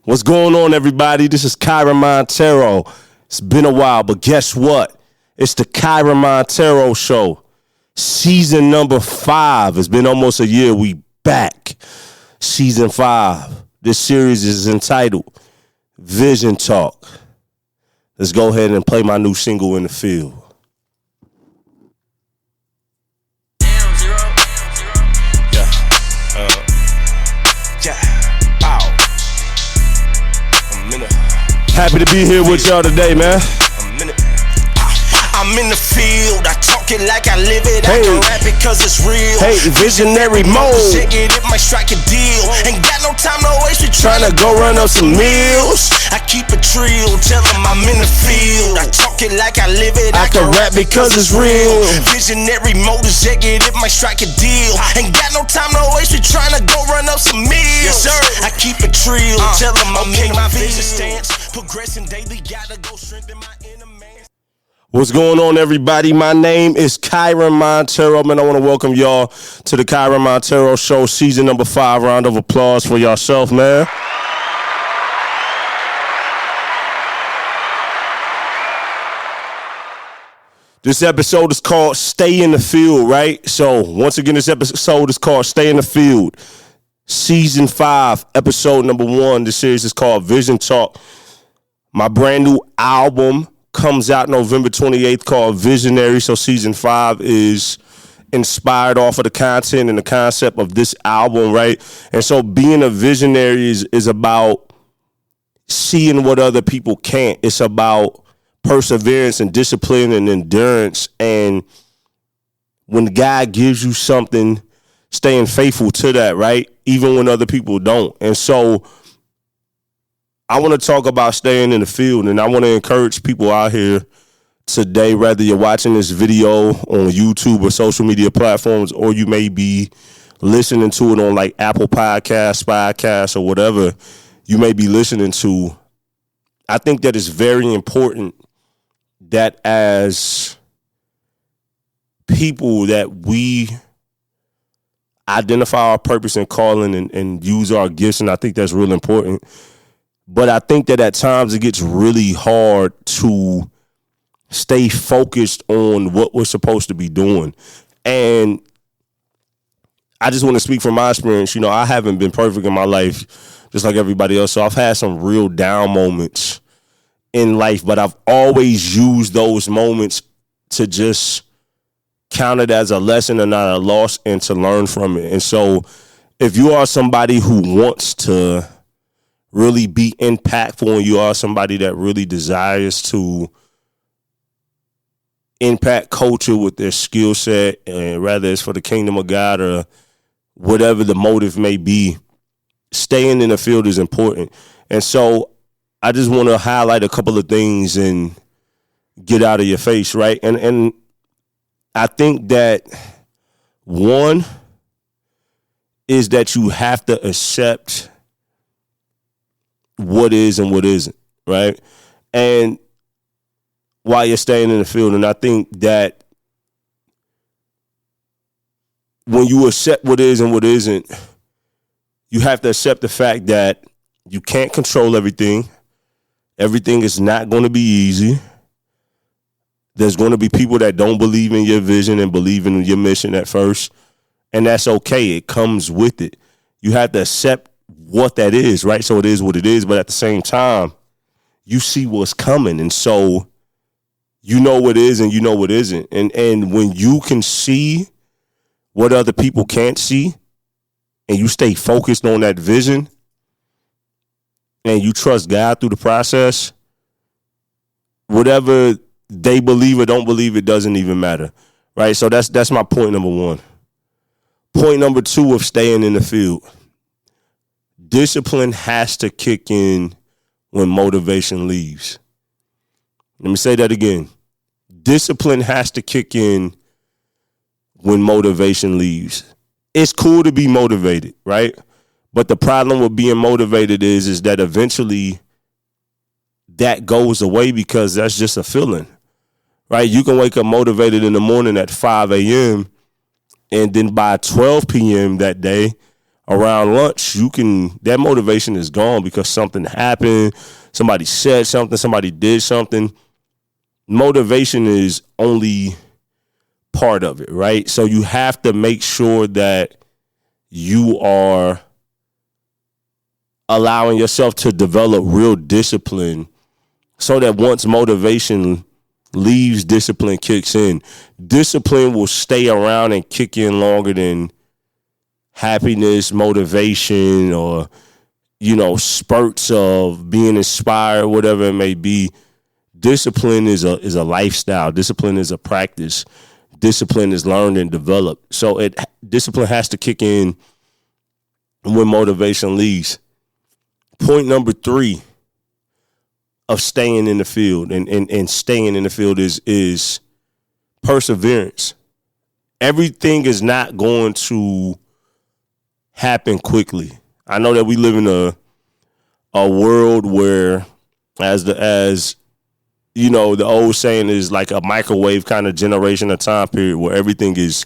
What's going on, everybody? This is KYREN Monteiro. It's been a while, but guess what? It's the KYREN Monteiro Show. Season number 5. It's been almost a year. We back. Season 5. This series is entitled Vision Talk. Let's go ahead and play my new single in the field. Happy to be here with y'all today, man. I'm in the field, I talk it like I live it. I can rap it cause it's real. Hey, visionary mode. Check it, it might strike a deal. Ain't got no time to waste, we Tryna go run up some meals. I keep it real, tell them I'm in the field. I talk it like I live it. I can rap because it's real. Visionary mode, check it, it might strike a deal. Ain't got no time to waste, we tryna go run up some meals. Yes, sir. I keep it real, tell them I'm in my vision stance. Progressing daily, gotta go strengthen my inner man. What's going on, everybody? My name is KYREN Monteiro, man. I want to welcome y'all to the KYREN Monteiro Show, season number 5. Round of applause for yourself, man. This episode is called Stay in the Field, right? So, once again, this episode is called Stay in the Field. Season 5, episode number 1. The series is called Vision Talk. My brand new album comes out November 28th called Visionaries. So season 5 is inspired off of the content and the concept of this album, right? And so being a visionary is about seeing what other people can't. It's about perseverance and discipline and endurance. And when God gives you something, staying faithful to that, right? Even when other people don't. And so I want to talk about staying in the field, and I want to encourage people out here today, whether you're watching this video on YouTube or social media platforms, or you may be listening to it on like Apple Podcasts, or whatever you may be listening to. I think that it's very important that as people that we identify our purpose and calling and use our gifts, and I think that's real important. But I think that at times it gets really hard to stay focused on what we're supposed to be doing. And I just want to speak from my experience. You know, I haven't been perfect in my life, just like everybody else. So I've had some real down moments in life, but I've always used those moments to just count it as a lesson and not a loss, and to learn from it. And so if you are somebody who wants to really be impactful, and you are somebody that really desires to impact culture with their skill set, and whether it's for the kingdom of God or whatever the motive may be, staying in the field is important. And so I just want to highlight a couple of things and get out of your face, right? And I think that one is that you have to accept what is and what isn't, right? And while you're staying in the field, and I think that when you accept what is and what isn't, you have to accept the fact that you can't control everything. Everything is not going to be easy. There's going to be people that don't believe in your vision and believe in your mission at first, and that's okay. It comes with it. You have to accept what that is, right? So it is what it is, but at the same time, you see what's coming, and so you know what is and you know what isn't. And when you can see what other people can't see, and you stay focused on that vision, and you trust God through the process, whatever they believe or don't believe, it doesn't even matter, right? So that's my point number 1. Point number 2 of staying in the field. Discipline has to kick in when motivation leaves. Let me say that again. Discipline has to kick in when motivation leaves. It's cool to be motivated, right? But the problem with being motivated is that eventually that goes away, because that's just a feeling, right? You can wake up motivated in the morning at 5 a.m. and then by 12 p.m. that day, around lunch, that motivation is gone because something happened, somebody said something, somebody did something. Motivation is only part of it, right? So you have to make sure that you are allowing yourself to develop real discipline so that once motivation leaves, discipline kicks in. Discipline will stay around and kick in longer than happiness, motivation, or, spurts of being inspired, whatever it may be. Discipline is a lifestyle. Discipline is a practice. Discipline is learned and developed. So discipline has to kick in when motivation leaves. Point number 3 of staying in the field and staying in the field is perseverance. Everything is not going to happen quickly. I know that we live in a world where, as the old saying is, like a microwave kind of generation or time period where everything is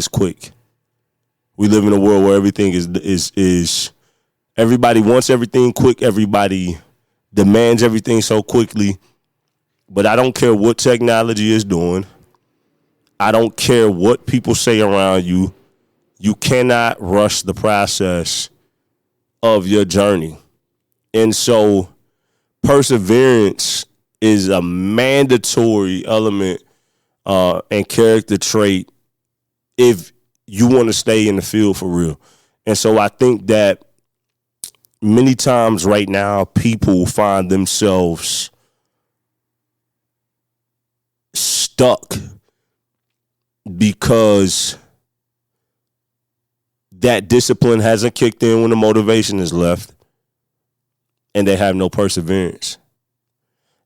quick. We live in a world where everything is everybody wants everything quick. Everybody demands everything so quickly. But I don't care what technology is doing. I don't care what people say around you. You cannot rush the process of your journey. And so perseverance is a mandatory element and character trait if you want to stay in the field for real. And so I think that many times right now, people find themselves stuck because that discipline hasn't kicked in when the motivation is left, and they have no perseverance.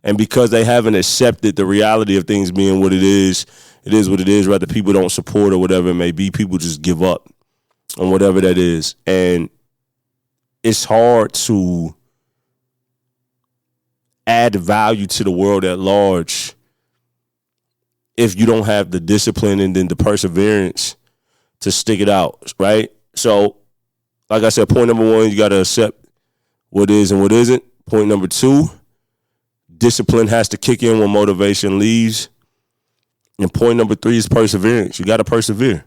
And because they haven't accepted the reality of things being what it is what it is, whether people don't support or whatever it may be, people just give up on whatever that is. And it's hard to add value to the world at large if you don't have the discipline and then the perseverance to stick it out, right? So, like I said, point number 1, you got to accept what is and what isn't. Point number 2, discipline has to kick in when motivation leaves. And point number 3 is perseverance. You got to persevere,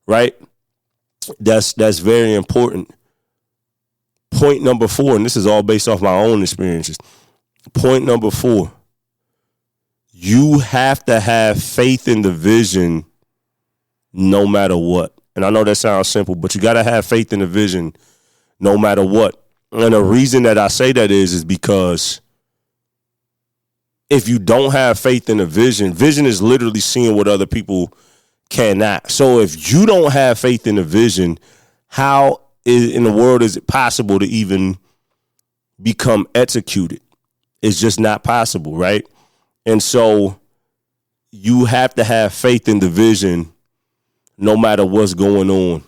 right? That's very important. Point number 4, and this is all based off my own experiences. Point number 4, you have to have faith in the vision no matter what. And I know that sounds simple, but you got to have faith in the vision no matter what. And the reason that I say that is because if you don't have faith in the vision is literally seeing what other people cannot. So if you don't have faith in the vision, how in the world is it possible to even become executed? It's just not possible, right? And so you have to have faith in the vision no matter what's going on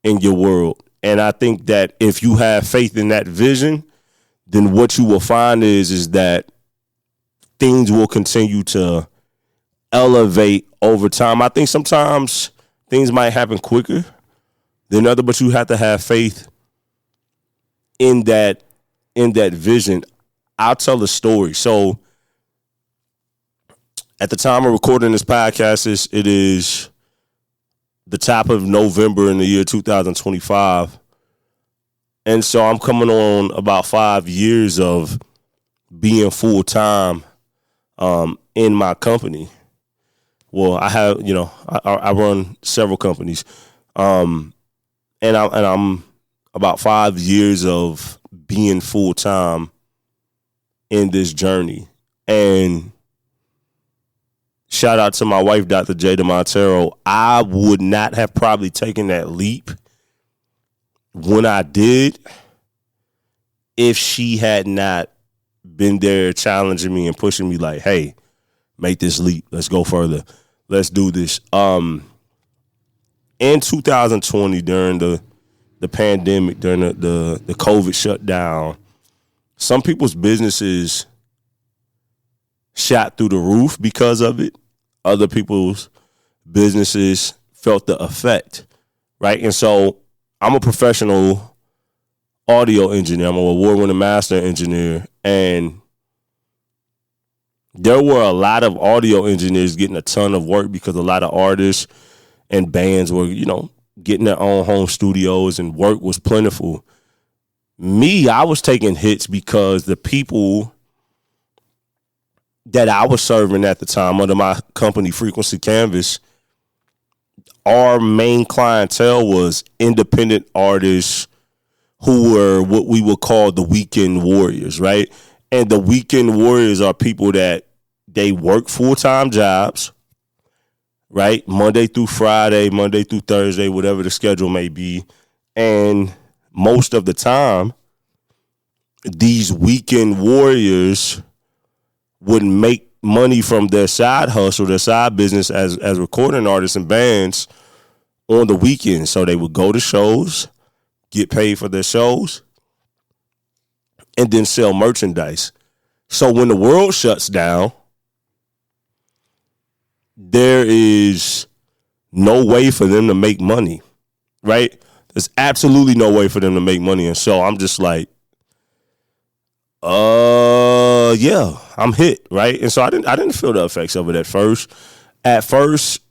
in your world. And I think that if you have faith in that vision, then what you will find is that things will continue to elevate over time. I think sometimes things might happen quicker than other, but you have to have faith in that vision. I'll tell a story. So at the time of recording this podcast, it is the top of November in the year 2025. And so I'm coming on about 5 years of being full-time in my company. Well, I have, I run several companies. And I'm about 5 years of being full-time in this journey. And shout out to my wife, Dr. Jada Montero. I would not have probably taken that leap when I did if she had not been there challenging me and pushing me like, hey, make this leap. Let's go further. Let's do this. In 2020, during the pandemic, during the COVID shutdown, some people's businesses shot through the roof because of it. Other people's businesses felt the effect, right? And so I'm a professional audio engineer. I'm an award-winning master engineer. And there were a lot of audio engineers getting a ton of work because a lot of artists and bands were, getting their own home studios and work was plentiful. Me, I was taking hits because the people that I was serving at the time under my company, Frequency Canvas, our main clientele was independent artists who were what we would call the weekend warriors, right? And the weekend warriors are people that they work full-time jobs, right? Monday through Friday, Monday through Thursday, whatever the schedule may be. And most of the time, these weekend warriors would make money from their side hustle, their side business as recording artists and bands on the weekends. So they would go to shows, get paid for their shows, and then sell merchandise. So when the world shuts down, there is no way for them to make money, right? There's absolutely no way for them to make money. And so I'm just like, yeah, I'm hit, right? And so I didn't feel the effects of it at first. At first,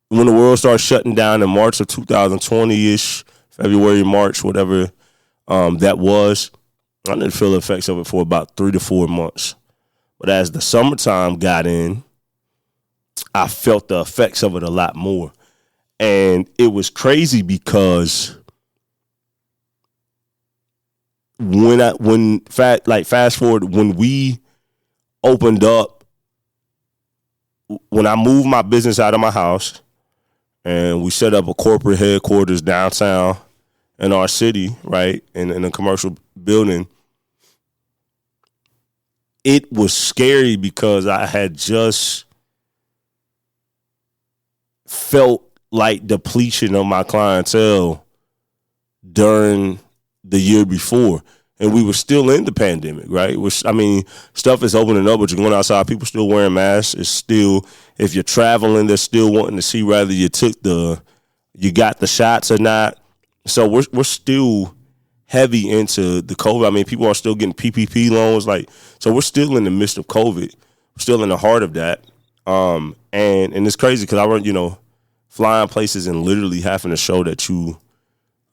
when the world started shutting down in March of 2020-ish, February, March, whatever that was, I didn't feel the effects of it for about 3 to 4 months. But as the summertime got in, I felt the effects of it a lot more. And it was crazy because fast forward, when we opened up, when I moved my business out of my house and we set up a corporate headquarters downtown in our city, right, in a commercial building, it was scary because I had just felt like depletion of my clientele during the year before. And we were still in the pandemic, right? Stuff is opening up, but you're going outside. People still wearing masks. It's still, if you're traveling, they're still wanting to see whether you got the shots or not. So we're still heavy into the COVID. People are still getting PPP loans. So we're still in the midst of COVID. We're still in the heart of that. And it's crazy because I run, flying places and literally having to show that you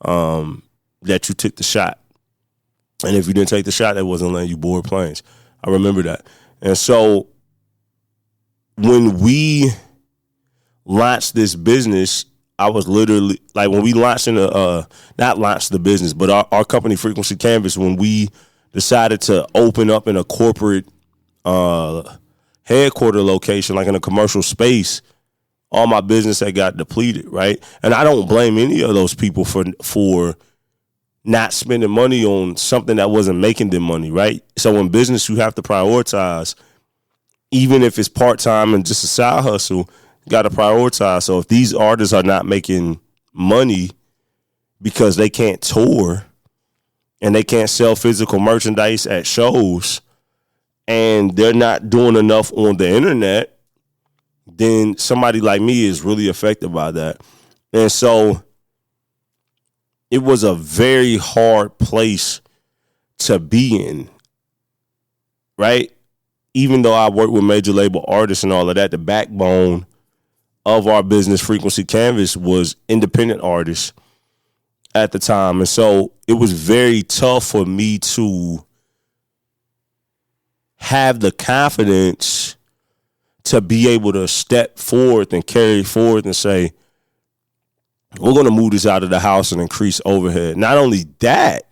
took the shot. And if you didn't take the shot, that wasn't letting you board planes. I remember that. And so when we launched this business, I was literally, when we launched not launched the business, but our company, Frequency Canvas, when we decided to open up in a corporate headquarter location, like in a commercial space, all my business had got depleted, right? And I don't blame any of those people for not spending money on something that wasn't making them money, right? So in business, you have to prioritize, even if it's part-time and just a side hustle, you got to prioritize. So if these artists are not making money because they can't tour and they can't sell physical merchandise at shows and they're not doing enough on the internet, then somebody like me is really affected by that. And so it was a very hard place to be in, right? Even though I work with major label artists and all of that, the backbone of our business, Frequency Canvas, was independent artists at the time. And so it was very tough for me to have the confidence to be able to step forward and carry forward and say, we're going to move this out of the house and increase overhead. Not only that,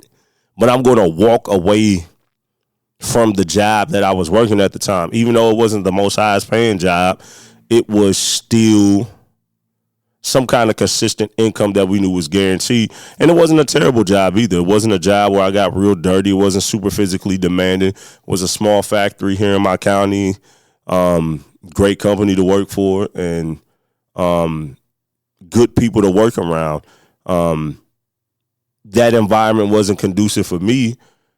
but I'm going to walk away from the job that I was working at the time. Even though it wasn't the most highest paying job, it was still some kind of consistent income that we knew was guaranteed. And it wasn't a terrible job either. It wasn't a job where I got real dirty. It wasn't super physically demanding. It was a small factory here in my county. Great company to work for and good people to work around. That environment wasn't conducive for me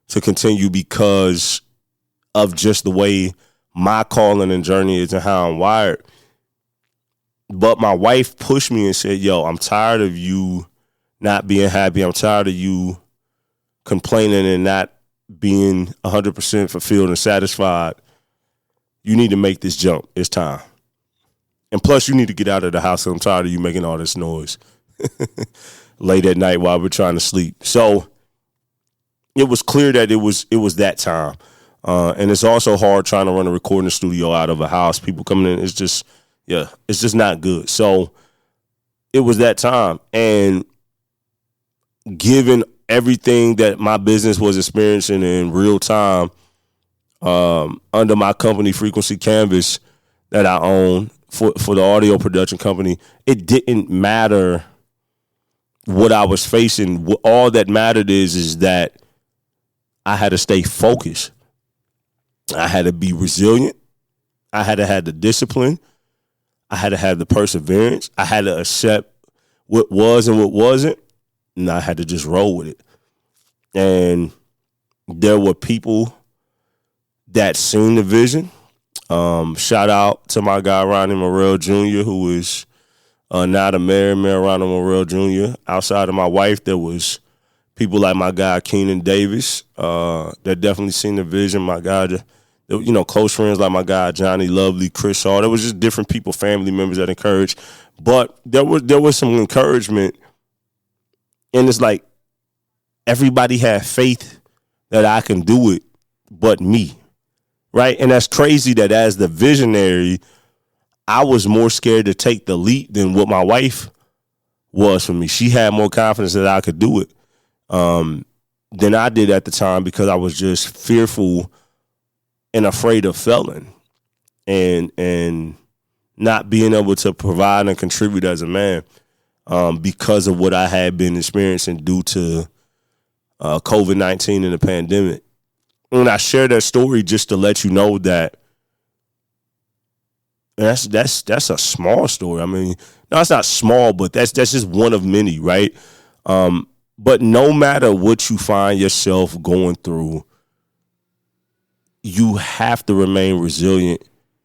to continue because of just the way my calling and journey is and how I'm wired. But my wife pushed me and said, yo, I'm tired of you not being happy. I'm tired of you complaining and not being 100% fulfilled and satisfied. You need to make this jump. It's time. And plus, you need to get out of the house. I'm tired of you making all this noise late at night while we're trying to sleep. So it was clear that it was that time. And it's also hard trying to run a recording studio out of a house. People coming in, it's just not good. So it was that time. And given everything that my business was experiencing in real time, under my company, Frequency Canvas, that I own for the audio production company, it didn't matter what I was facing. All that mattered is that I had to stay focused. I had to be resilient. I had to have the discipline. I had to have the perseverance. I had to accept what was and what wasn't, and I had to just roll with it. And there were people that seen the vision. Shout out to my guy, Ronnie Morrell Jr., who is now the mayor Ronnie Morrell Jr. Outside of my wife, there was people like my guy, Keenan Davis, that definitely seen the vision. My guy, close friends like my guy, Johnny Lovely, Chris Hall. There was just different people, family members that encouraged. But there was some encouragement. And it's like everybody had faith that I can do it but me. Right? And that's crazy that as the visionary, I was more scared to take the leap than what my wife was for me. She had more confidence that I could do it than I did at the time, because I was just fearful and afraid of failing and not being able to provide and contribute as a man because of what I had been experiencing due to COVID-19 and the pandemic. And I share that story just to let you know that that's a small story. I mean, no, it's not small, but that's just one of many, right? But no matter what you find yourself going through, you have to remain resilient.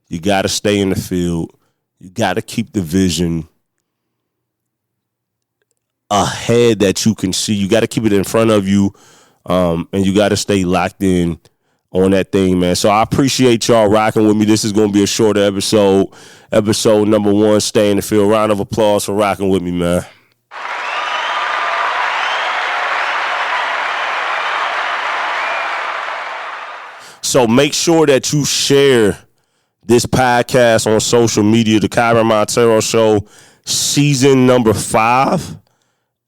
You got to stay in the field. You got to keep the vision ahead that you can see. You got to keep it in front of you. And you got to stay locked in on that thing, man. So I appreciate y'all rocking with me. This is going to be a shorter episode. Episode number 1, Stay in the Field. Round of applause for rocking with me, man. So make sure that you share this podcast on social media. The KYREN Monteiro Show, season number 5,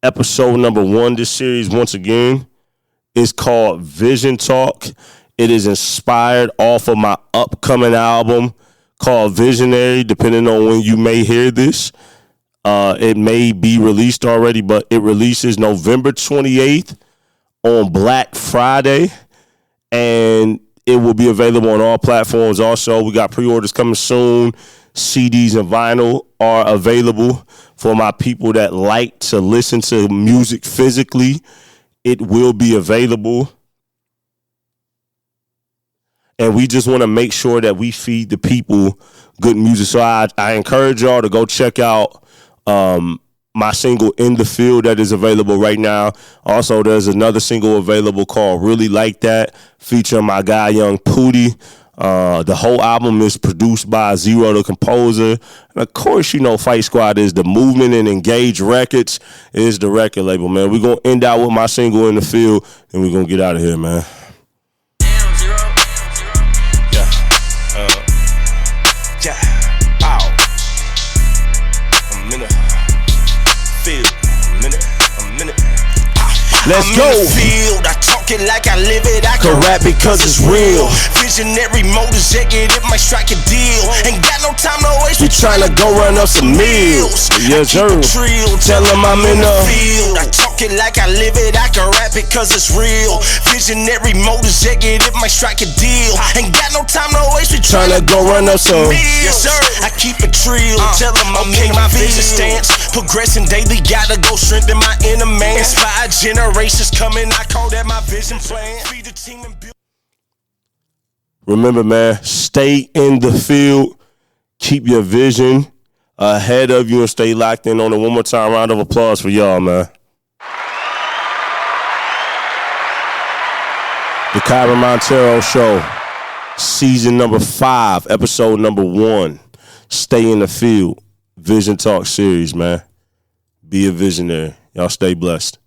episode number 1. This series, once again, is called Vision Talk. It is inspired off of my upcoming album called Visionaries, depending on when you may hear this. It may be released already, but it releases November 28th on Black Friday, and it will be available on all platforms. Also, we got pre-orders coming soon. CDs and vinyl are available for my people that like to listen to music physically. It will be available. And we just want to make sure that we feed the people good music. So I encourage y'all to go check out my single In the Field that is available right now. Also, there's another single available called Really Like That, featuring my guy, Young Pooty. The whole album is produced by Zero the Composer. And of course, Fight Squad is the movement, and Engage Records is the record label, man. We're going to end out with my single In the Field, and we're going to get out of here, man. Damn, Zero. I'm in the field. Let's go. Field. I talk it like I live it. I can rap because it's real. Visionary mode executive might strike a deal. Ain't got no time to waste. We tryna go run up some meals. Yes, sir. Tell them I'm in the field. I talk it like I live it. I can rap it because it's real. Visionary mode executive might strike a deal. Ain't got no time to waste. We tryna go run up some meals. Yes, sir. I keep it real. Tell them I'm in my vision stance. Progressing daily. Gotta go strengthen my inner man. Inspire generations coming. I call that my vision plan. Feed the team and build. Remember, man, stay in the field. Keep your vision ahead of you and stay locked in on it. One more time, round of applause for y'all, man. The KYREN Monteiro Show, season number 5, episode number 1. Stay in the field. Vision Talk series, man. Be a visionary. Y'all stay blessed.